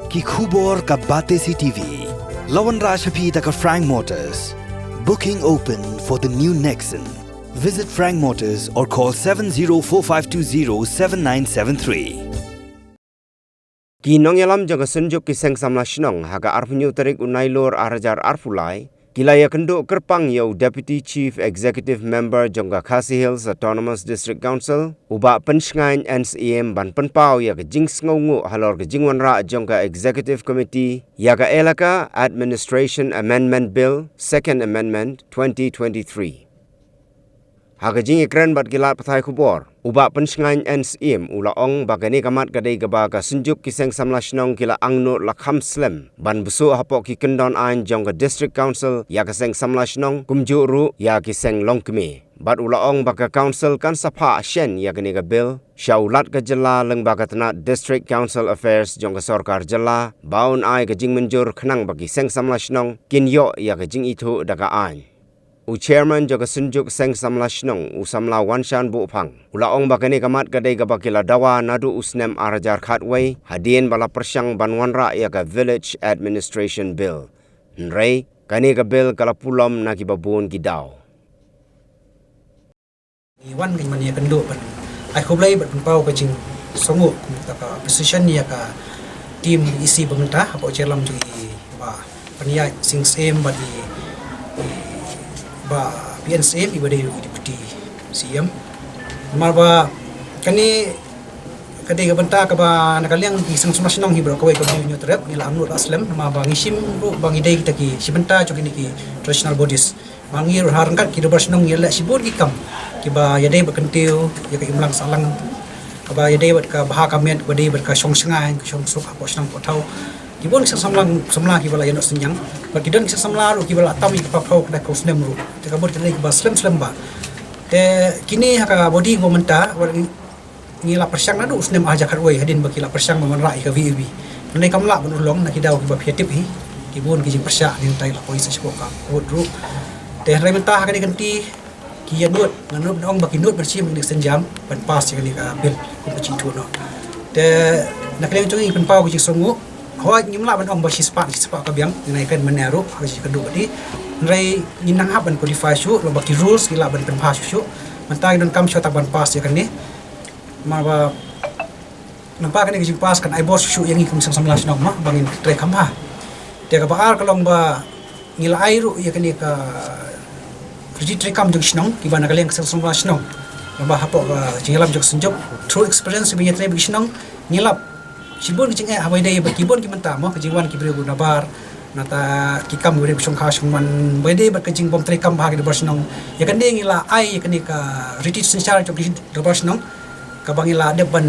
Ki khubor ka Bate CTV. Lawan Rashapi taka Frank Motors. Booking open for the new Nexon. Visit Frank Motors or call 7045207973. Kinong yalam jaga senjuk kiseng samla shinong haga arpunyu tarik unailor arajar arfulai. Kilaya kendo kerpang yau Deputy Chief Executive Member Jongga Khasi Hills Autonomous District Council uba pensngain NCM ban penpau ya kejing sngongu halor kejing wanra Jongga Executive Committee ya ka elaka Administration Amendment Bill Second Amendment 2023. Hagajing ikren bat gilat pathai kubor. Uba pensngain NCM ula ong bagani kamat kadai gaba ka senjuk kiseng samla shnong kila angno lakham slem. Ban busu hapok ki kendon ain Jongga District Council ya kiseng samla shnong kumjuru ya kiseng longkme. Bat ula ong baka council kan sapa shen ya gani ka bill. Syaulat ka jela leng baka tenat District Council Affairs Jongga Sorkar jela. Baun ai kajing menjur kenang bagi seng samla shnong kin yo ya kajing itu daka ain. Chairman jaga senjuk seng samla shnong usamla wanshan bupang. Ulaong bakani kamat kadai gabakila dawa nadu usnem arajar khatway hadien bala persyang banwanra ya ka Village Administration Bill. Nrei kani ka bill kala pulom na kibabun gidaw. Iwan kan mania kendo ban. Ai khoblai bat pau ka jing songo ka position ya ka tim isi pemerintah apa celam jugi ba pania sing sem badi ba PNCM iba dari deputy CM marba kani kadai benta ka ba nakaliang isang sumasinong hibro kawai ko new trap nila amnur aslam ma ba ngisim ro bang idai kita ki sibenta jogi ni ki traditional bodies mangir harangkat ki dobarsinong yela sibur ki kam ki ba yadai bakentiu ya ka imlang salang ka ba yadai bat ka baha kamet badai bat ka songsengai songsuk apa senang potau kibon kisah samla kibala yanok senyang berkidon kisah samla ru kibala tami kapau kada kau snem ru te kabur kada kibala slem ba te kini haka body momenta ngila persyang nadu snem aja karwai hadin bakila persyang memenrai ka VEB nai kamla benulong nak kidau kibala fiatip hi kibon kijing persyak nin tai la polis sekoka ru te rai mentah kadi ganti kian nut nganut ong bakinut bersim ning senjam ban pas kali ka bil ku peci tu no te nak leng chungi pen pau kijing songu Hoa nyimla ban ong basi sepak ka biang naikan menaru haji kedua tadi nrai ninang hab ban qualify syu lo baki rules gila ban pen pas syu mentai don kam shota ban pas ya kan ni marba nampak kan kijing pas kan ai bos syu yang ikum sang samlas nok mah bangin tre kam ha dia ka baar kalong ba ngila ai ru ya kan ni ka registry kam jong snong ki ban kaleng sang samlas nok ba hapo jingalam jong senjok true experience bi tre bi snong ngilap Sibon kicing hawai daya berkibon ki mentah mah kejingwan ki beri guna bar nata kikam beri besong khas man bede berkejing bom trekam bahagi bersnong ya kan dia ngila ai ya kan ka British secara jok di bersnong ka bangila depan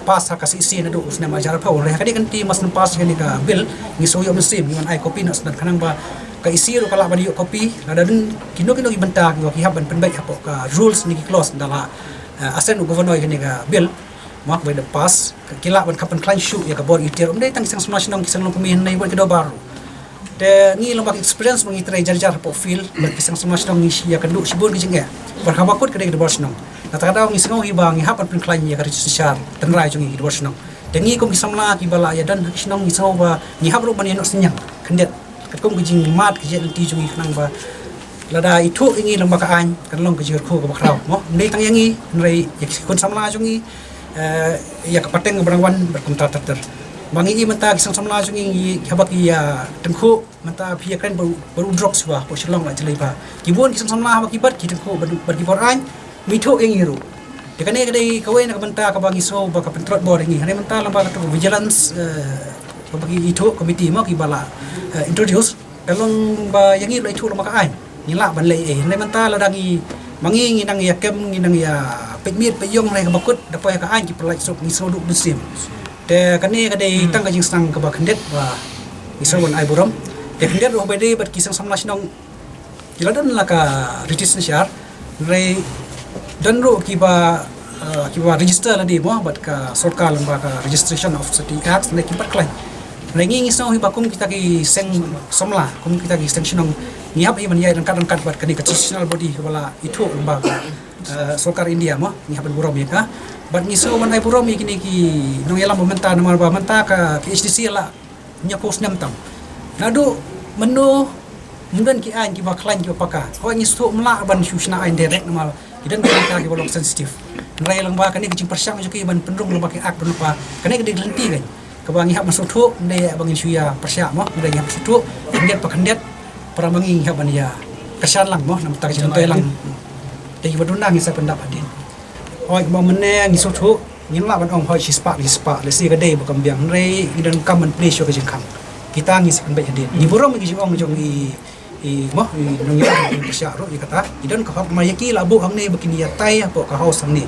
pas ka isi nadu usna majar pa ore ka dia kan ti mas pas kan ka bil ngiso yo mesim ngan ai kopi nak sedan kanang ba ka isi ro kala badi kopi ada dun kino ki bentah ki haban penbai hapo ka rules ni ki clause dala asen governor kan ka bil mak by the pass kila ban kapan klan shoot ya ka bor itir umdai tang sang smash nong kisang long kumihan nai ban kedo baru de ngi lombak experience mengi trai jar po feel ban kisang smash nong ngi ya kendo sibon ki jengga berhabakut kedai kedo bors nong kata-kata ngi sangau ibang ngi hapan klan ya ka sesar tenrai jungi kedo bors nong de ngi kom kisam la ki bala ya dan kisnong ngi sangau ba ngi habro ban yenok senyang kendet katkom ki jing mat ki jet ti jungi kanang ba lada itu ingi lombak ka an kan long ki jir ko ka bakrau mo ndai tang yangi nrai ya kon samla jungi ya kapateng berangwan berkontra ter mangi menta kisang samla jungi habak ya tengku menta pia kan baru drop suah po shalong la jelai ba kibon kisang samla habak kibat ki tengku berkibor an mito yang iru dekane kadai kawai nak menta ka bangi so ba ka pentrot bor ngi hare menta lamba ka vigilance bagi itu komiti mo ki bala introduce kalong ba yang iru itu lama ka ai ngila ban lei hare menta la dangi mangi nginang ya kem nginang ya pekmit peyong rai ka bakut dapat ka an ki pelai sok ni so duk musim te kani kadai tang ka jing sang ka ba kendet ba isawon ai buram te kendet ro bede bat kisang samla sinong kiladan la ka register syar rai dan ro ki ba register la di mo bat ka sorkar lemba ka registration of city acts ne ki pat klain rai ngi ngisau hi bakum kita ki seng somla kum kita ki seng sinong ngihap iban ya rangkat buat kani constitutional body wala itu lembaga Sarkar India mah ngihap burom ya ka bat ngiso man ai burom kini ki nong yalam mentah nomor ba mentah ka HDC la nya pos nam tam nadu menu mundan ki an ki ba klan ki paka ko ngiso mla ban susna ai direct normal idan ka ki bolong sensitif rai lang ba kani kicing persang juki ban pendrung lembaki ak penupa kani gede lenti kan kebangi hab masuk tu ne bangin suya persyak mah ne hab situ kendet pakendet para mangi hab ya kesan lang mah nam tak contoh lang dei baduna ngi sa pendap adin oi ba mene ngi sotu ngin la ban ong hoi spak le si gede bakam biang rei idan kam man place yo ke jengkang kita ngi sakan bai adin ni burung ngi ong jong mah nong ya persyak ro kata idan ka hab mayaki labu hang ne bakini ya tai apa ka haus hang ni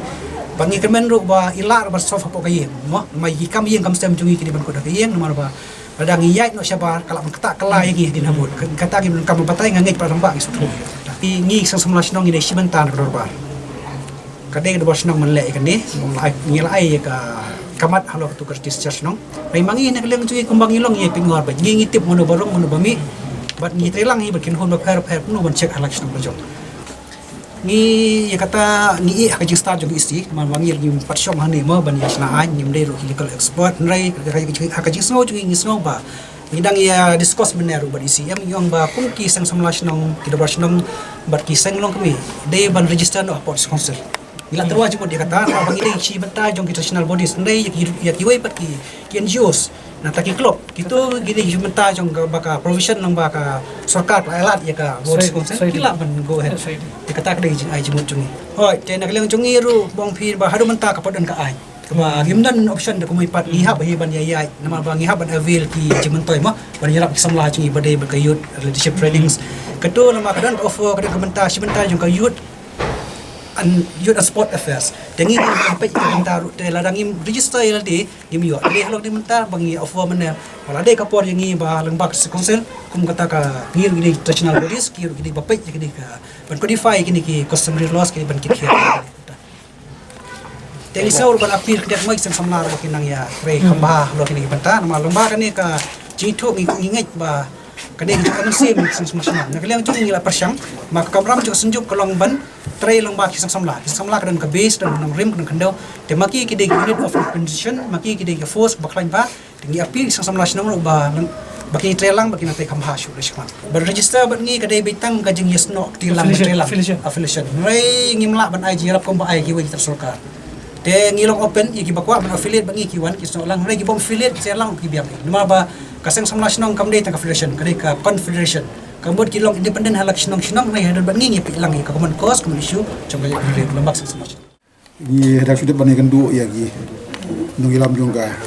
bangi kemen ro ba ilar ba sofa po kayeng mo mai kam yeng kam stem jungi kini ban ko da kayeng nomor ba ada ngiyai no sabar kala ketak kala yang di nabut kata gi kam patai ngangai pa rambak isu tapi ngi sang semula sinong ide simentan ko ba kadai do sinong man le kan ni ngilai ka kamat halo tu kertis church nong ai mangi nak leng jungi kumbang ilong ye pingor ba ngi ngitip mono barong mono bami bat ngi trelang hi berkin hon ba per no ban check halak sinong bajong ni ya kata ni ka jing start jong isi man wangi ni patsyong hani mo ban ya sna an nyim dei ro clinical expert nrai ka jing sno jong ngi sno ba ngidang ya discuss beneru ba isi am yong ba kum ki sang samlash nong kidabashnong bat ki sang long kami dei ban register no port council ila terwa jong dia kata ba bangi dei chi benta jong international bodies ndai ya ki wei pat ki NGOs na taki klub gitu gini jumenta jong baka provision nang baka sarkar alat ya ka board council kila ban go ahead ya kata ka dei jing ai jimut jungi hoi te nak leng jungi ru bong phi ba hadu menta ka padan ka ai kama gimdan option da kumai pat ngihap hi ban yai nama ba ngihap ban avail ki jimentoi ma ban yarap ki samla jungi badai ba youth leadership trainings ketu nama kadan offer kadan kementa simenta jong ka youth and sport affairs dengi sampai kita te ladang register LD gimi yo le halok di mentar bangi offer mana wala de kapor yang ba lembak council kum kata ka ngir gini traditional bodies ki gini bapai gini ka ban codify gini ki customary laws ki ban ki dengi saur ban appeal kedak mai sang samlar ba kinang ya re kamba lo kini banta nama lembak ni ka jitu nginget ba kadang juga sim semacam nak liang jung ngila persyang maka kamram juga senjuk kolong ban tray long ba kisang samla kadang ka base dan nang rim kadang kandau te maki kide unit of position maki kide force baklain ba tingi api kisang samla sinong ba baki tray lang baki natai kamha shu rishman ber register ban ngi kadai bitang kajing yesno tilang affiliation rai ngimla ban ai jirap kom ba ai ki wi tersorkar te ngilong open iki bakwa ban affiliate bangi kiwan kisno lang rai ki bom affiliate selang ki biam nama ba kasang samla sinong kamdei tang affiliation kadai ka confederation kamud kilong independent halak sinong nai hadan ban ngi pilang ka common cause common issue chong ga lembak sama ni dak sudah ban kan du ya gi nung ilam jongga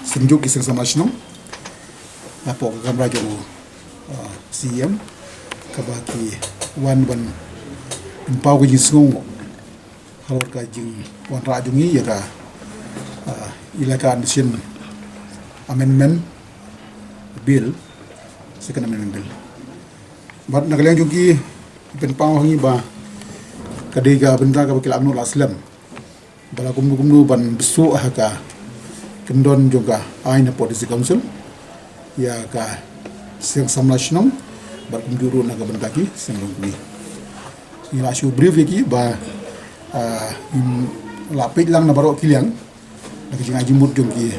senjuk kisang sama sinong apo ka kamra jong CM kabaki wan ban pau ga jisung halor ka jing wan ra jungi ya ka ilaka mission amendment bill second amendment bill bat nagalang juki pen pang hangi ba kadega benda ka bakil amnu aslam bala kumnu ban besu ka kendon juga aina policy council ya ka sing samlashnong bat kumduru naga benda ki singong ni ila shu brief ki ba lapit lang na baro kiliang nagi ngaji mut jongki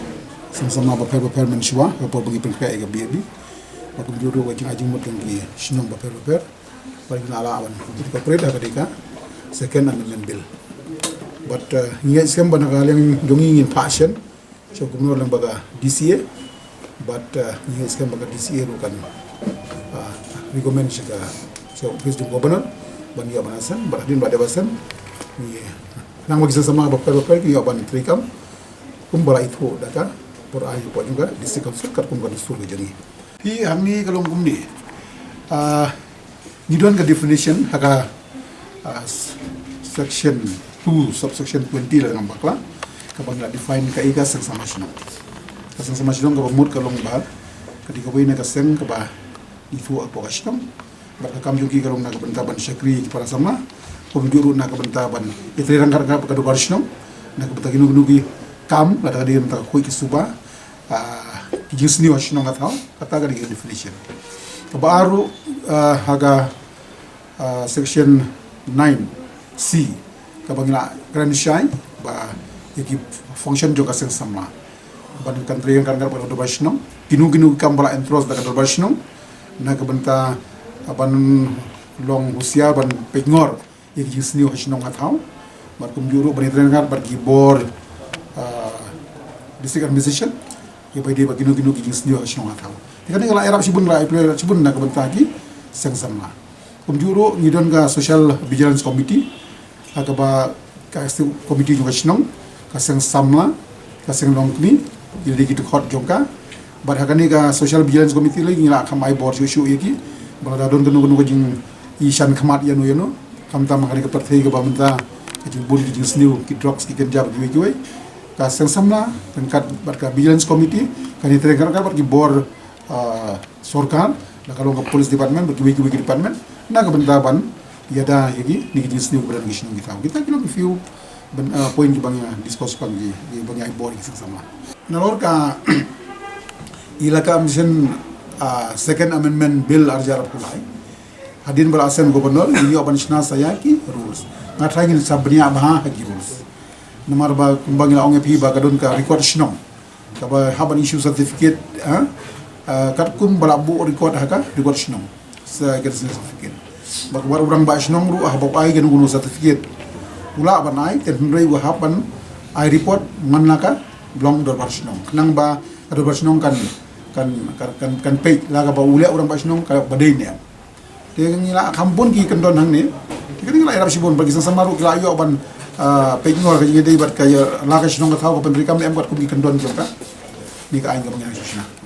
sama baper mensyua baper bagi pengkai ga bibi aku juru wajib ajing mut yang sinong baper bagi ala awan itu pereda ketika second amendment bill but ngai sem bana yang dongi in passion so gubernur lang baga DCA but ngai sem baga DCA rukan recommend sika so president governor ban ya banasan baradin badabasan ni nang bagi sama baper ki ban trikam kumbala itu data por ayo po juga district council kat kum kan sur jadi hi hamni kalong kumni nidon ka definition haka section 2 subsection 20 la ngambakla kapag na define ka iga sang sama sinong ka mut kalong ba kadi ka na ka seng ka ba itu apo ka sinong baka kam yuki kalong na ka bentaban syakri para sama pemjuru na ka bentaban itri rangkar ka ka do sinong na ka betaginu nugi kam la dia mentah kui kisuba jenis ni wasno ngatau kata ka di definition baru haga section 9C kabangila grand shai ba yaki function jo kaseng sama ban country yang kan pada bashnong ginu kambala entros da kan bashnong na kabanta ban long usia ban pengor yaki sniu hashnong hathau bar kumjuru ban trengar bar gibor district administration ya bai de ginu yaki sniu hashnong hathau tikane kala erap sibun la sibun na kabanta ki seng sama kumjuru ngidon ga social vigilance committee akaba kasih komiti juga senang kaseng samla kaseng longkni jadi gitu hot jongka barhakani ka social vigilance committee lagi ngila kamai board isu yaki balada don kenu jing isan khamat yano kamta makani ka parthai ka bamta jing bul jing sniu ki drugs ki kenjab giwe kaseng samla dan kat barka vigilance committee kani terengkar ka barki board sorkar la kalau ka police department barki department na ka bentaban yada yagi ni jing sniu beran gisnu kita kilo review poin ki bangya discuss pangi bangya board ki sama nalor ka ilaka amisen second amendment bill arjar pulai hadin balasan gubernur ini obanishna sayaki rules ngatrangin sabnya bah hagi rules nomor ba kumbangila onge pi ba kadon ka record shnong ka ba haban issue certificate kat kum balabu record haka record shnong certificate ba orang ba shnong ru ba ai gen gunu certificate ula banai tenrei wa hapan ai report manaka blong dor barsnong nang ba dor barsnong kan pe laga ba ule orang barsnong ka badai ne te ngila kampun ki kendon hang ne ti ngila erap sibon bagi sama ru kila yo ban pe ngor ka ngidei bat kaya laga snong ka thau ka pendri kam em kat ku ki kendon jong ka ni ka ai ngam ngai susna